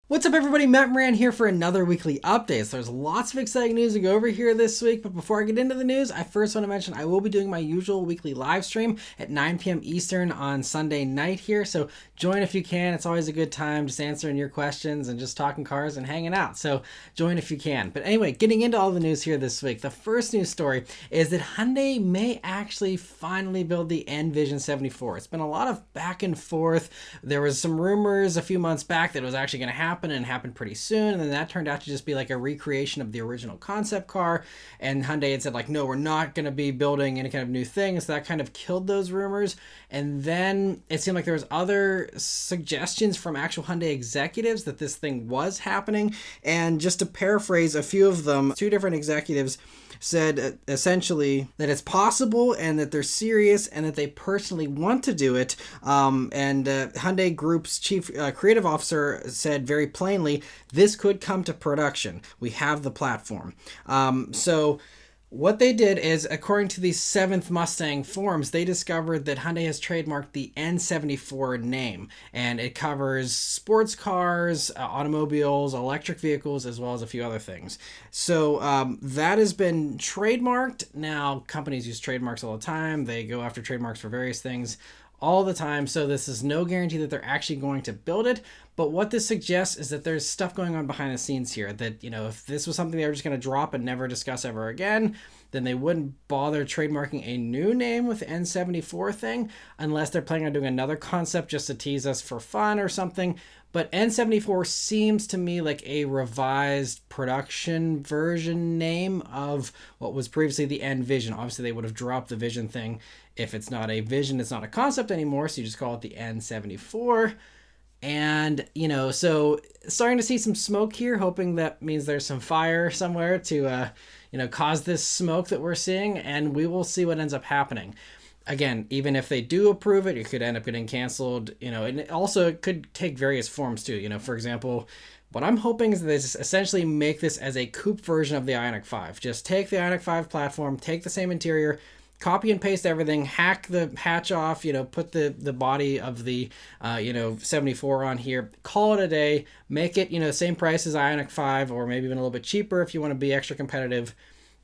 What's up everybody, Matt Maran here for another weekly update. So there's lots of exciting news to go over here this week, but before I get into the news, I first want to mention I will be doing my usual weekly live stream at 9 p.m. Eastern on Sunday night here, so join if you can. It's always a good time just answering your questions and just talking cars and hanging out, so join if you can. But anyway, getting into all the news here this week, the first news story is that Hyundai may actually finally build the N74. It's been a lot of back and forth. There was some rumors a few months back that it was actually going to happen and happened pretty soon, and then that turned out to just be like a recreation of the original concept car, and Hyundai had said like, no, we're not going to be building any kind of new thing, so that kind of killed those rumors. And then it seemed like there was other suggestions from actual Hyundai executives that this thing was happening, and just to paraphrase a few of them, two different executives said essentially that it's possible and that they're serious and that they personally want to do it. Hyundai Group's chief creative officer said very plainly, this could come to production. We have the platform. So what they did is, according to the 7th Mustang forums, they discovered that Hyundai has trademarked the N74 name, and it covers sports cars, automobiles, electric vehicles, as well as a few other things. So that has been trademarked. Now, companies use trademarks all the time. They go after trademarks for various things all the time, so this is no guarantee that they're actually going to build it. But what this suggests is that there's stuff going on behind the scenes here that, you know, if this was something they were just going to drop and never discuss ever again, then they wouldn't bother trademarking a new name with the N74 thing, unless they're planning on doing another concept just to tease us for fun or something. But N74 seems to me like a revised production version name of what was previously the N Vision. Obviously, they would have dropped the Vision thing. If it's not a vision, it's not a concept anymore, so you just call it the N74. And, you know, so starting to see some smoke here, hoping that means there's some fire somewhere to, cause this smoke that we're seeing, and we will see what ends up happening. Again, even if they do approve it, it could end up getting canceled, and it could take various forms too. For example, what I'm hoping is that they essentially make this as a coupe version of the Ioniq 5. Just take the Ioniq 5 platform, take the same interior, copy and paste everything, hack the hatch off, put the body of the, 74 on here, call it a day, make it, same price as Ioniq 5, or maybe even a little bit cheaper if you want to be extra competitive,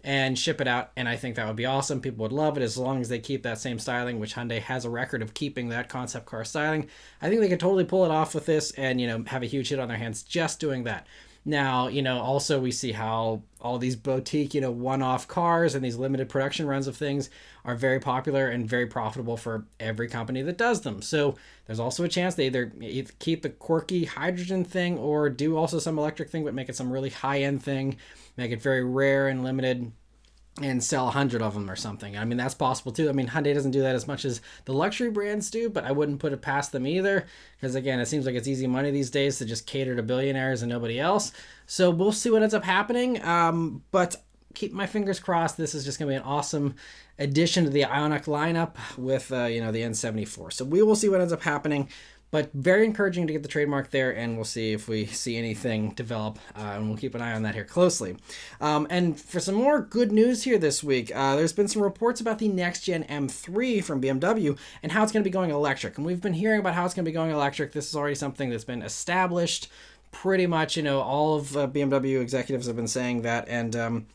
and ship it out. And I think that would be awesome. People would love it as long as they keep that same styling, which Hyundai has a record of keeping that concept car styling. I think they could totally pull it off with this and, have a huge hit on their hands just doing that. Now, also we see how all these boutique, one-off cars and these limited production runs of things are very popular and very profitable for every company that does them. So there's also a chance they either keep the quirky hydrogen thing or do also some electric thing, but make it some really high-end thing, make it very rare and limited, and sell 100 of them or something. I mean, that's possible too. I mean, Hyundai doesn't do that as much as the luxury brands do, but I wouldn't put it past them either, because again, it seems like it's easy money these days to just cater to billionaires and nobody else. So we'll see what ends up happening, but keep my fingers crossed. This is just going to be an awesome addition to the Ioniq lineup with, the N74. So we will see what ends up happening. But very encouraging to get the trademark there, and we'll see if we see anything develop, and we'll keep an eye on that here closely. And for some more good news here this week, there's been some reports about the next-gen M3 from BMW and how it's going to be going electric. And we've been hearing about how it's going to be going electric. This is already something that's been established pretty much. All of BMW executives have been saying that, and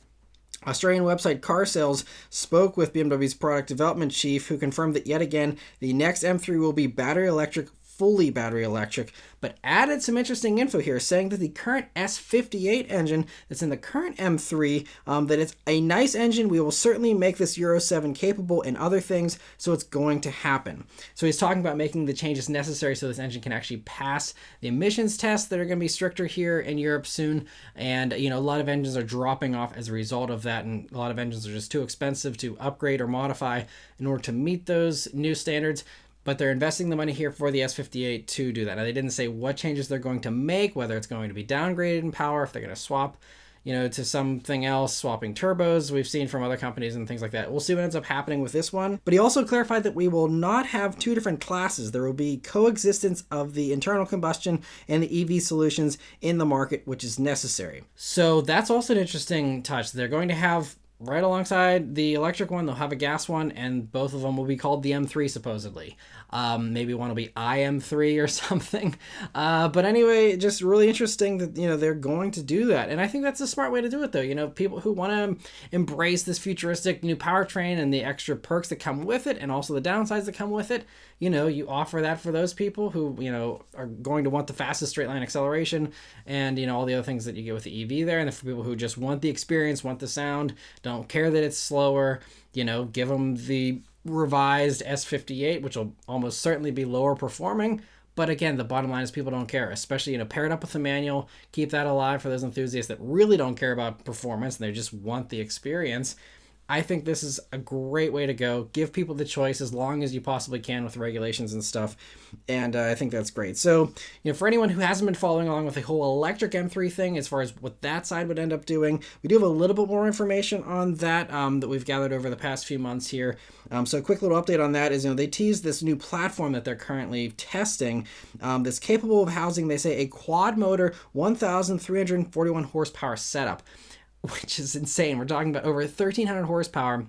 Australian website Car Sales spoke with BMW's product development chief, who confirmed that yet again, the next M3 will be battery electric, fully battery electric, but added some interesting info here, saying that the current S58 engine that's in the current M3, that it's a nice engine. We will certainly make this Euro 7 capable and other things, so it's going to happen. So he's talking about making the changes necessary so this engine can actually pass the emissions tests that are going to be stricter here in Europe soon. And, a lot of engines are dropping off as a result of that, and a lot of engines are just too expensive to upgrade or modify in order to meet those new standards. But they're investing the money here for the S58 to do that. Now, they didn't say what changes they're going to make, whether it's going to be downgraded in power, if they're going to swap, to something else, swapping turbos we've seen from other companies and things like that. We'll see what ends up happening with this one. But he also clarified that we will not have two different classes. There will be coexistence of the internal combustion and the EV solutions in the market, which is necessary. So that's also an interesting touch. They're going to have right alongside the electric one, they'll have a gas one, and both of them will be called the M3 supposedly. Maybe one will be IM3 or something. But anyway, just really interesting that, they're going to do that. And I think that's a smart way to do it, though. People who want to embrace this futuristic new powertrain and the extra perks that come with it, and also the downsides that come with it, you offer that for those people who, are going to want the fastest straight line acceleration and, all the other things that you get with the EV there. And for people who just want the experience, want the sound, don't care that it's slower, give them the revised S58, which will almost certainly be lower performing. But again, the bottom line is people don't care, especially, pair it up with the manual, keep that alive for those enthusiasts that really don't care about performance and they just want the experience. I think this is a great way to go. Give people the choice as long as you possibly can with regulations and stuff. And I think that's great. So, for anyone who hasn't been following along with the whole electric M3 thing, as far as what that side would end up doing, we do have a little bit more information on that that we've gathered over the past few months here. So a quick little update on that is, they teased this new platform that they're currently testing that's capable of housing, they say, a quad motor 1,341 horsepower setup, which is insane. We're talking about over 1,300 horsepower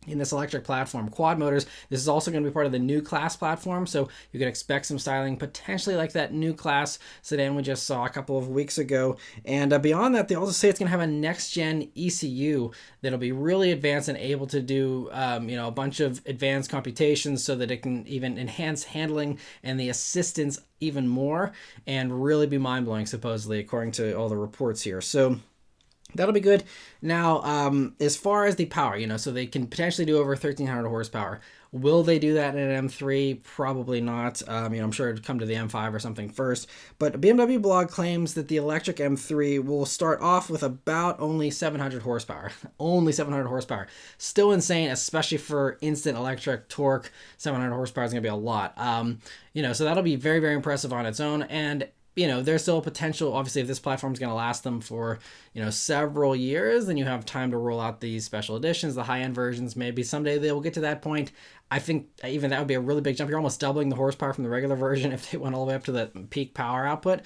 in this electric platform. Quad motors. This is also going to be part of the new class platform, so you could expect some styling potentially like that new class sedan we just saw a couple of weeks ago. And beyond that, they also say it's going to have a next-gen ECU that'll be really advanced and able to do a bunch of advanced computations so that it can even enhance handling and the assistance even more and really be mind-blowing, supposedly, according to all the reports here. So that'll be good. Now, as far as the power, so they can potentially do over 1,300 horsepower. Will they do that in an M3? Probably not. I'm sure it'd come to the M5 or something first. But BMW blog claims that the electric M3 will start off with about only 700 horsepower. Only 700 horsepower. Still insane, especially for instant electric torque. 700 horsepower is going to be a lot. So that'll be very, very impressive on its own. And there's still potential. Obviously, if this platform is going to last them for, several years, then you have time to roll out these special editions, the high-end versions. Maybe someday they will get to that point. I think even that would be a really big jump. You're almost doubling the horsepower from the regular version if they went all the way up to the peak power output.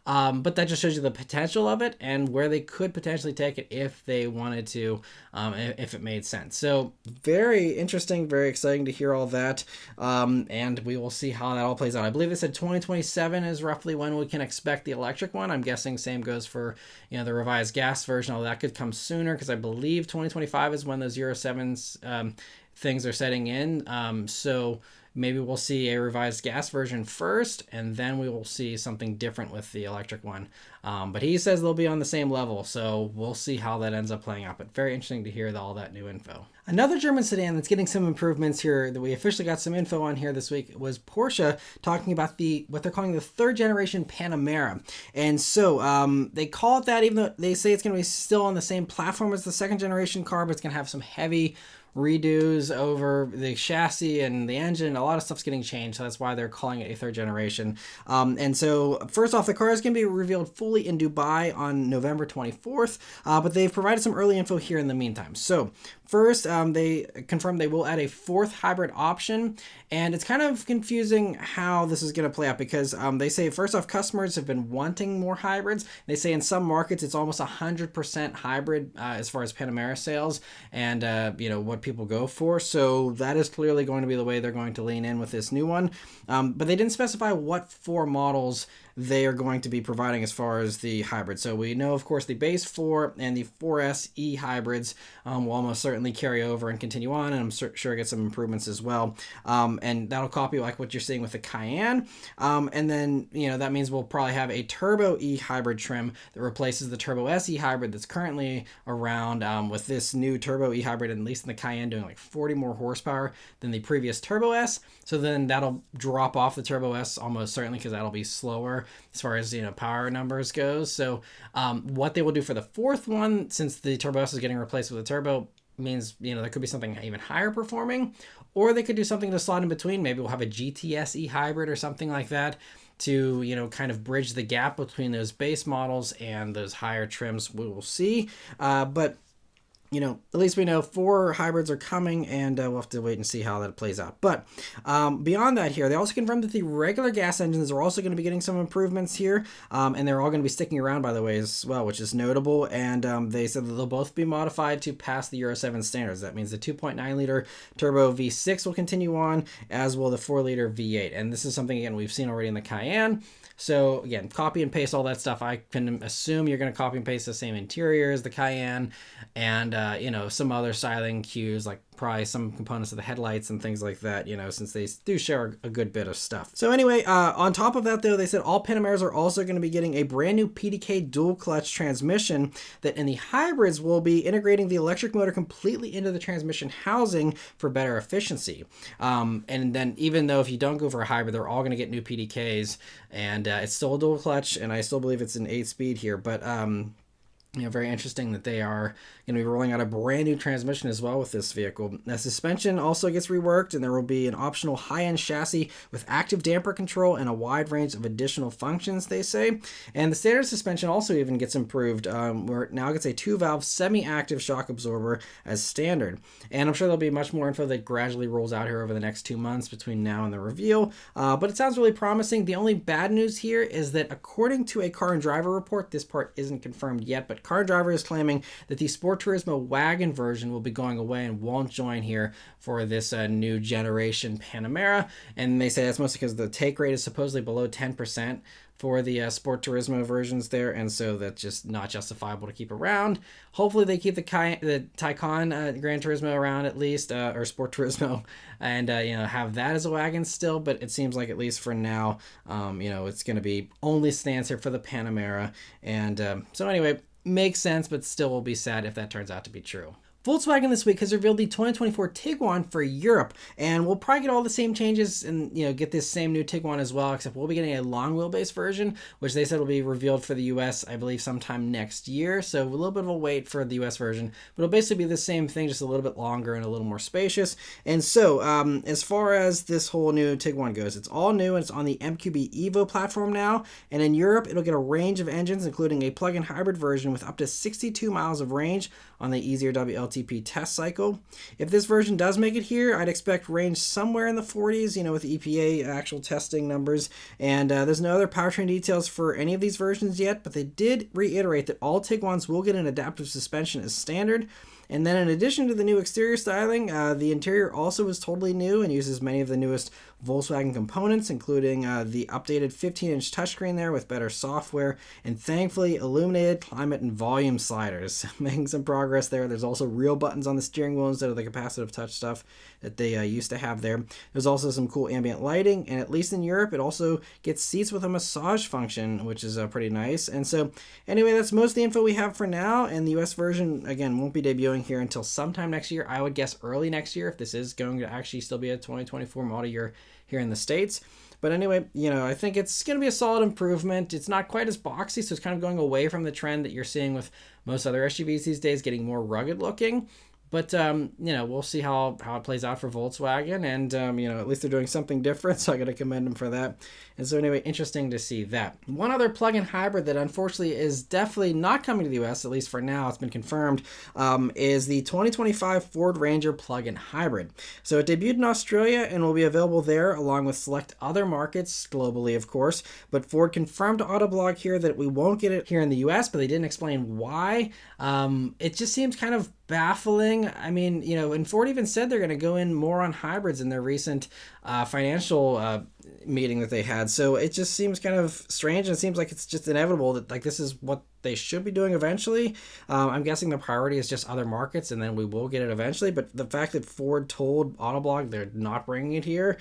But that just shows you the potential of it and where they could potentially take it if they wanted to, if it made sense. So very interesting, very exciting to hear all that. And we will see how that all plays out. I believe they said 2027 is roughly when we can expect the electric one. I'm guessing same goes for, the revised gas version. Although that could come sooner because I believe 2025 is when those Euro 7s things are setting in. So maybe we'll see a revised gas version first, and then we will see something different with the electric one. But he says they'll be on the same level, so we'll see how that ends up playing out. But very interesting to hear all that new info. Another German sedan that's getting some improvements here that we officially got some info on here this week was Porsche talking about what they're calling the third generation Panamera. And so they call it that, even though they say it's going to be still on the same platform as the second generation car, but it's going to have some heavy redos over the chassis and the engine. A lot of stuff's getting changed, so that's why they're calling it a third generation. And so first off, the car is going to be revealed fully in Dubai on November 24th, but they've provided some early info here in the meantime. So first, they confirmed they will add a fourth hybrid option, and it's kind of confusing how this is going to play out because they say, first off, customers have been wanting more hybrids. They say in some markets it's almost 100% hybrid as far as Panamera sales and what people go for. So that is clearly going to be the way they're going to lean in with this new one. But they didn't specify what four models they are going to be providing as far as the hybrid. So we know, of course, the base 4 and the 4S E hybrids will almost certainly carry over and continue on, and I'm sure get some improvements as well. And that'll copy like what you're seeing with the Cayenne. And then, that means we'll probably have a Turbo E hybrid trim that replaces the Turbo S E hybrid that's currently around, with this new Turbo E hybrid, at least in the Cayenne, doing like 40 more horsepower than the previous Turbo S. So then that'll drop off the Turbo S almost certainly because that'll be slower as far as power numbers goes. So what they will do for the fourth one, since the Turbo S is getting replaced with a Turbo, means there could be something even higher performing, or they could do something to slot in between. Maybe we'll have a GTS E hybrid or something like that to kind of bridge the gap between those base models and those higher trims. We will see, but at least we know 4 hybrids are coming, and we'll have to wait and see how that plays out. But beyond that here, they also confirmed that the regular gas engines are also going to be getting some improvements here, and they're all going to be sticking around, by the way, as well, which is notable. And they said that they'll both be modified to pass the Euro 7 standards. That means the 2.9-liter turbo V6 will continue on, as will the 4-liter V8. And this is something, again, we've seen already in the Cayenne. So again, copy and paste all that stuff. I can assume you're going to copy and paste the same interior as the Cayenne, and some other styling cues, like probably some components of the headlights and things like that, since they do share a good bit of stuff. So anyway, on top of that though, they said all Panameras are also going to be getting a brand new PDK dual clutch transmission that in the hybrids will be integrating the electric motor completely into the transmission housing for better efficiency. And then even though if you don't go for a hybrid, they're all going to get new PDKs, and it's still a dual clutch, and I still believe it's an 8-speed here, but very interesting that they are going to be rolling out a brand new transmission as well with this vehicle. The suspension also gets reworked, and there will be an optional high-end chassis with active damper control and a wide range of additional functions, they say. And the standard suspension also even gets improved, where it now gets a 2-valve semi-active shock absorber as standard. And I'm sure there'll be much more info that gradually rolls out here over the next 2 months between now and the reveal. But it sounds really promising. The only bad news here is that according to a Car and Driver report, this part isn't confirmed yet, but Car and Driver is claiming that the Sport Turismo wagon version will be going away and won't join here for this new generation Panamera. And they say that's mostly because the take rate is supposedly below 10% for the Sport Turismo versions there, and so that's just not justifiable to keep around. Hopefully they keep the Taycan Gran Turismo around at least, or Sport Turismo, and have that as a wagon still, but it seems like at least for now, it's going to be only stands here for the Panamera, and so anyway, makes sense, but still will be sad if that turns out to be true. Volkswagen this week has revealed the 2024 Tiguan for Europe, and we'll probably get all the same changes and get this same new Tiguan as well, except we'll be getting a long wheelbase version, which they said will be revealed for the US, I believe, sometime next year. So a little bit of a wait for the US version, but it'll basically be the same thing, just a little bit longer and a little more spacious. And so as far as this whole new Tiguan goes, it's all new, and it's on the MQB Evo platform now. And in Europe, it'll get a range of engines, including a plug-in hybrid version with up to 62 miles of range on the easier WLTP test cycle. If this version does make it here, I'd expect range somewhere in the 40s, with the EPA actual testing numbers. And there's no other powertrain details for any of these versions yet, but they did reiterate that all Tiguans will get an adaptive suspension as standard. And then in addition to the new exterior styling, the interior also is totally new and uses many of the newest Volkswagen components, including the updated 15-inch touchscreen there with better software, and thankfully illuminated climate and volume sliders. Making some progress there. There's also real buttons on the steering wheel instead of the capacitive touch stuff that they used to have there. There's also some cool ambient lighting, and at least in Europe, it also gets seats with a massage function, which is pretty nice. And so anyway, that's most of the info we have for now, and the US version, again, won't be debuting here until sometime next year. I would guess early next year, if this is going to actually still be a 2024 model year here in the States. But anyway, I think it's going to be a solid improvement. It's not quite as boxy, so it's kind of going away from the trend that you're seeing with most other SUVs these days, getting more rugged looking. But, we'll see how it plays out for Volkswagen. And, at least they're doing something different, so I got to commend them for that. And so anyway, interesting to see that. One other plug-in hybrid that unfortunately is definitely not coming to the US, at least for now, it's been confirmed, is the 2025 Ford Ranger plug-in hybrid. So it debuted in Australia and will be available there along with select other markets globally, of course. But Ford confirmed to Autoblog here that we won't get it here in the US, but they didn't explain why. It just seems kind of baffling. I mean, and Ford even said they're going to go in more on hybrids in their recent financial meeting that they had. So it just seems kind of strange, and it seems like it's just inevitable that this is what they should be doing eventually. I'm guessing the priority is just other markets, and then we will get it eventually. But the fact that Ford told Autoblog they're not bringing it here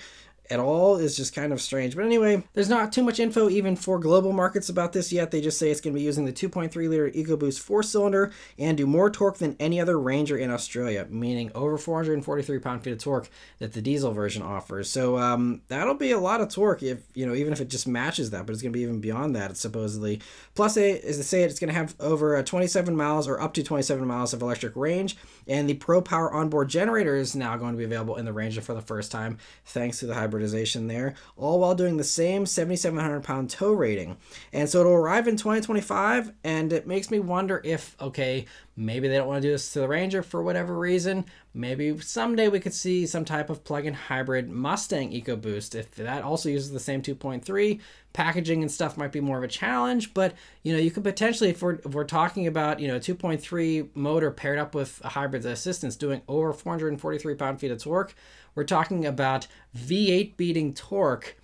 at all is just kind of strange. But anyway, there's not too much info even for global markets about this yet. They just say it's going to be using the 2.3-liter EcoBoost 4-cylinder and do more torque than any other Ranger in Australia, meaning over 443 pound-feet of torque that the diesel version offers. So that'll be a lot of torque if, even if it just matches that, but it's going to be even beyond that, supposedly. Plus, as they say, it's going to have over 27 miles or up to 27 miles of electric range, and the Pro Power onboard generator is now going to be available in the Ranger for the first time, thanks to the hybrid hybridization there, all while doing the same 7,700 pound tow rating. And so it'll arrive in 2025, and it makes me wonder if, okay, maybe they don't want to do this to the Ranger for whatever reason. Maybe someday we could see some type of plug-in hybrid Mustang EcoBoost. If that also uses the same 2.3, packaging and stuff might be more of a challenge, but you could potentially, if we're talking about 2.3 motor paired up with a hybrid assistance doing over 443 pound-feet of torque, we're talking about V8 beating torque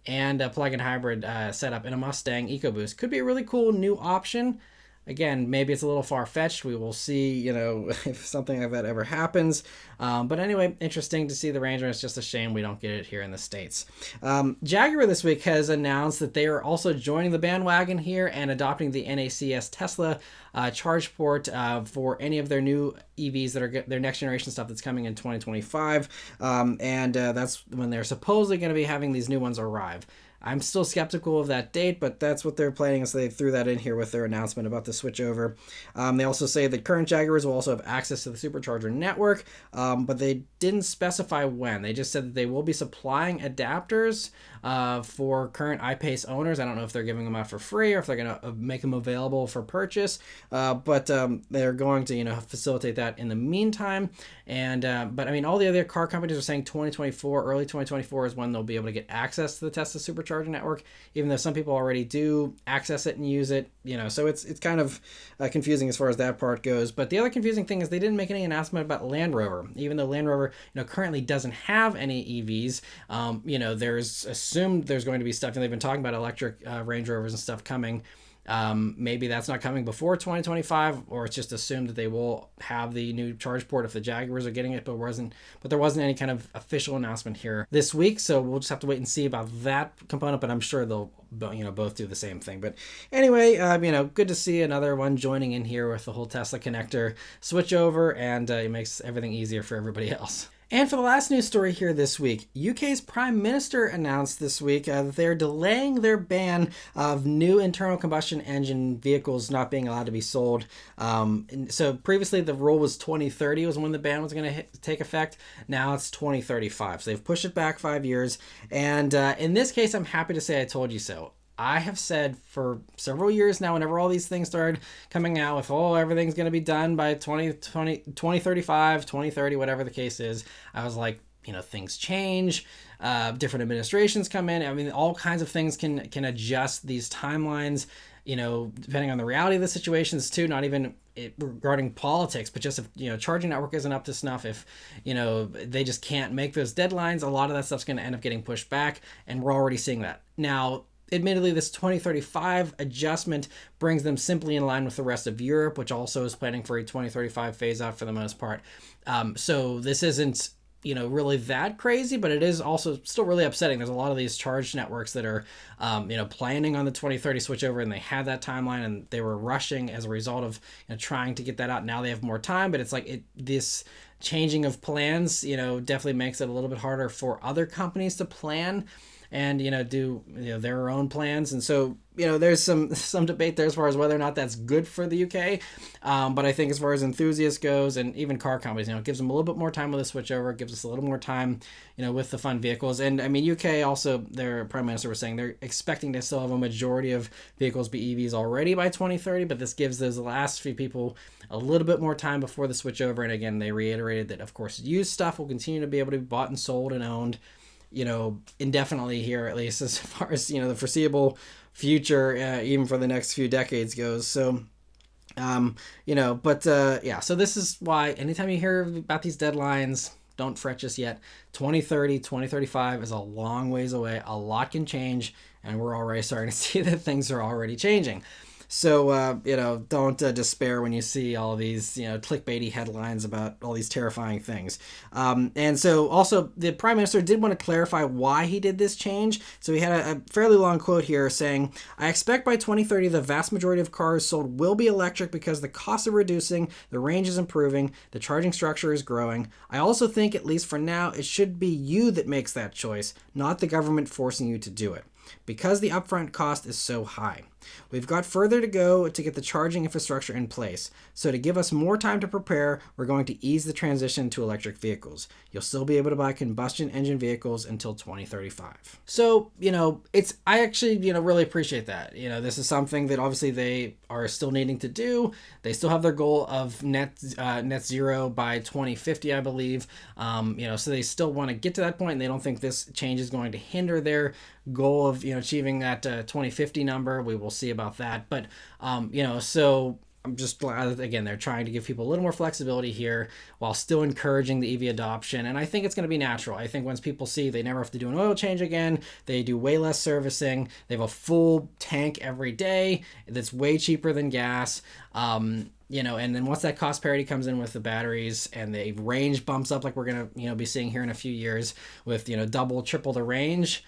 and a plug-in hybrid setup in a Mustang EcoBoost. Could be a really cool new option. Again, maybe it's a little far-fetched. We will see, if something like that ever happens. But anyway, interesting to see the Ranger. It's just a shame we don't get it here in the States. Jaguar this week has announced that they are also joining the bandwagon here and adopting the NACS Tesla charge port for any of their new EVs that are their next generation stuff that's coming in 2025. And that's when they're supposedly going to be having these new ones arrive. I'm still skeptical of that date, but that's what they're planning, so they threw that in here with their announcement about the switchover. They also say that current Jaguars will also have access to the supercharger network, but they didn't specify when. They just said that they will be supplying adapters for current iPace owners. I don't know if they're giving them out for free or if they're going to make them available for purchase, but they're going to facilitate that in the meantime. And but I mean, all the other car companies are saying 2024, early 2024 is when they'll be able to get access to the Tesla supercharger network, even though some people already do access it and use it. So it's kind of confusing as far as that part goes. But the other confusing thing is they didn't make any announcement about Land Rover, even though Land Rover currently doesn't have any EVs. There's assumed there's going to be stuff, and they've been talking about electric Range Rovers and stuff coming. Maybe that's not coming before 2025, or it's just assumed that they will have the new charge port if the Jaguars are getting it, but there wasn't any kind of official announcement here this week, so we'll just have to wait and see about that component, but I'm sure they'll both do the same thing. But anyway, good to see another one joining in here with the whole Tesla connector switch over, and it makes everything easier for everybody else. And for the last news story here this week, UK's Prime Minister announced this week that they're delaying their ban of new internal combustion engine vehicles not being allowed to be sold. So previously the rule was 2030 was when the ban was going to take effect. Now it's 2035. So they've pushed it back 5 years. And in this case, I'm happy to say I told you so. I have said for several years now, whenever all these things started coming out with, everything's going to be done by 2035, 2030, whatever the case is, I was like, things change, different administrations come in. I mean, all kinds of things can adjust these timelines, depending on the reality of the situations too, not even regarding politics, but just if, charging network isn't up to snuff, if, they just can't make those deadlines, a lot of that stuff's going to end up getting pushed back, and we're already seeing that. Now, admittedly, this 2035 adjustment brings them simply in line with the rest of Europe, which also is planning for a 2035 phase out for the most part. So this isn't, really that crazy, but it is also still really upsetting. There's a lot of these charge networks that are, planning on the 2030 switchover, and they had that timeline and they were rushing as a result of trying to get that out. Now they have more time, but it's like this changing of plans, definitely makes it a little bit harder for other companies to plan and do their own plans. And so there's some debate there as far as whether or not that's good for the UK, but I think as far as enthusiasts goes, and even car companies, it gives them a little bit more time with the switchover. It gives us a little more time with the fun vehicles. And I mean, UK also, their Prime Minister was saying they're expecting to still have a majority of vehicles be EVs already by 2030, but this gives those last few people a little bit more time before the switchover. And again, they reiterated that of course used stuff will continue to be able to be bought and sold and owned indefinitely here, at least as far as the foreseeable future, even for the next few decades goes. So so this is why anytime you hear about these deadlines, don't fret just yet. 2030, 2035 is a long ways away. A lot can change, and we're already starting to see that things are already changing. So, don't despair when you see all these, clickbaity headlines about all these terrifying things. And so also the Prime Minister did want to clarify why he did this change. So he had a fairly long quote here saying, "I expect by 2030, the vast majority of cars sold will be electric because the cost of reducing, the range is improving, the charging structure is growing. I also think, at least for now, it should be you that makes that choice, not the government forcing you to do it, because the upfront cost is so high. We've got further to go to get the charging infrastructure in place. So to give us more time to prepare, we're going to ease the transition to electric vehicles. You'll still be able to buy combustion engine vehicles until 2035. So, I actually, really appreciate that. This is something that obviously they are still needing to do. They still have their goal of net zero by 2050, I believe. So they still want to get to that point, and they don't think this change is going to hinder their goal of achieving that 2050 number. We will see about that, but so I'm just glad that, again, they're trying to give people a little more flexibility here while still encouraging the EV adoption. And I think it's going to be natural. I think once people see they never have to do an oil change again, they do way less servicing, they have a full tank every day that's way cheaper than gas. And then once that cost parity comes in with the batteries and the range bumps up, like we're going to be seeing here in a few years with double, triple the range,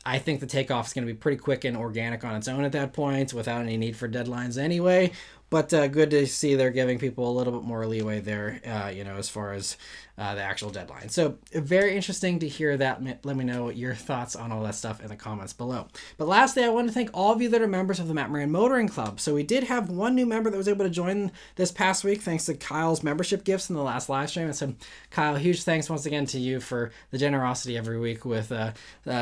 I think the takeoff is going to be pretty quick and organic on its own at that point without any need for deadlines anyway. But good to see they're giving people a little bit more leeway there, as far as the actual deadline. So very interesting to hear that. Let me know your thoughts on all that stuff in the comments below. But lastly, I want to thank all of you that are members of the Maran Motoring Club. So we did have one new member that was able to join this past week thanks to Kyle's membership gifts in the last live stream. And so Kyle, huge thanks once again to you for the generosity every week with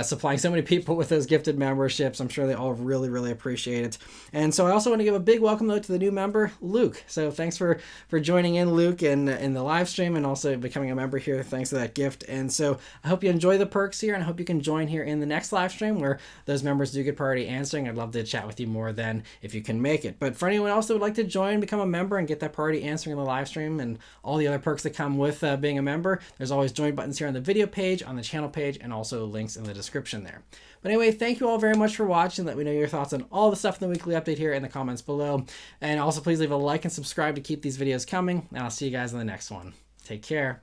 supplying so many people with those gifted memberships. I'm sure they all really, really appreciate it. And so I also want to give a big welcome though to the new member, Luke. So thanks for joining in, Luke, in the live stream and also becoming a member here. Thanks for that gift. And so I hope you enjoy the perks here, and I hope you can join here in the next live stream where those members do get priority answering. I'd love to chat with you more then if you can make it. But for anyone else that would like to join, become a member and get that priority answering in the live stream and all the other perks that come with being a member, there's always join buttons here on the video page, on the channel page, and also links in the description there. But anyway, thank you all very much for watching. Let me know your thoughts on all the stuff in the weekly update here in the comments below. And also please leave a like and subscribe to keep these videos coming. And I'll see you guys in the next one. Take care.